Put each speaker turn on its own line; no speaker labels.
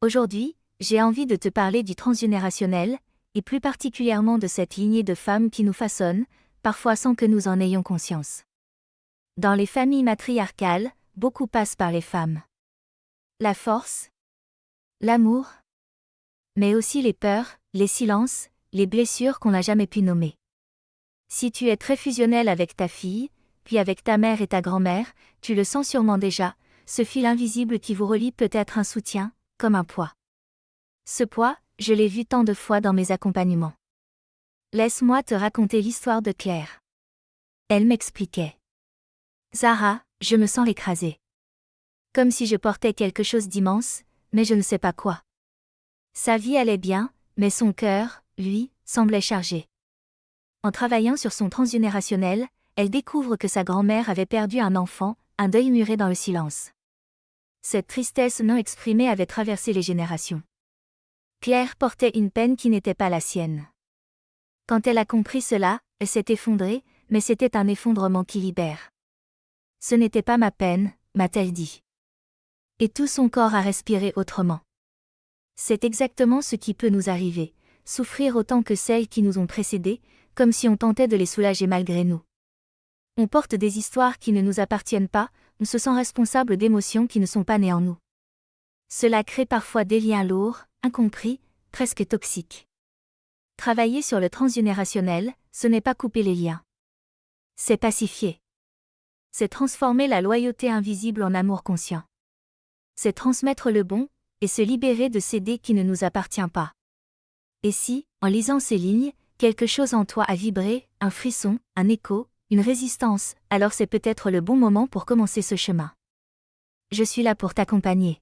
Aujourd'hui, j'ai envie de te parler du transgénérationnel, et plus particulièrement de cette lignée de femmes qui nous façonnent, parfois sans que nous en ayons conscience. Dans les familles matriarcales, beaucoup passe par les femmes. La force, l'amour, mais aussi les peurs, les silences, les blessures qu'on n'a jamais pu nommer. Si tu es très fusionnel avec ta fille, puis avec ta mère et ta grand-mère, tu le sens sûrement déjà, ce fil invisible qui vous relie peut être un soutien, comme un poids. Ce poids, je l'ai vu tant de fois dans mes accompagnements. Laisse-moi te raconter l'histoire de Claire. Elle m'expliquait. Zara, je me sens écrasée. Comme si je portais quelque chose d'immense, mais je ne sais pas quoi. Sa vie allait bien, mais son cœur, lui, semblait chargé. En travaillant sur son transgénérationnel, elle découvre que sa grand-mère avait perdu un enfant, un deuil muré dans le silence. Cette tristesse non exprimée avait traversé les générations. Claire portait une peine qui n'était pas la sienne. Quand elle a compris cela, elle s'est effondrée, mais c'était un effondrement qui libère. Ce n'était pas ma peine, m'a-t-elle dit. Et tout son corps a respiré autrement. C'est exactement ce qui peut nous arriver, souffrir autant que celles qui nous ont précédés, comme si on tentait de les soulager malgré nous. On porte des histoires qui ne nous appartiennent pas, on se sent responsable d'émotions qui ne sont pas nées en nous. Cela crée parfois des liens lourds, incompris, presque toxiques. Travailler sur le transgénérationnel, ce n'est pas couper les liens. C'est pacifier. C'est transformer la loyauté invisible en amour conscient. C'est transmettre le bon, et se libérer de céder qui ne nous appartient pas. Et si, en lisant ces lignes, quelque chose en toi a vibré, un frisson, un écho, une résistance, alors c'est peut-être le bon moment pour commencer ce chemin. Je suis là pour t'accompagner.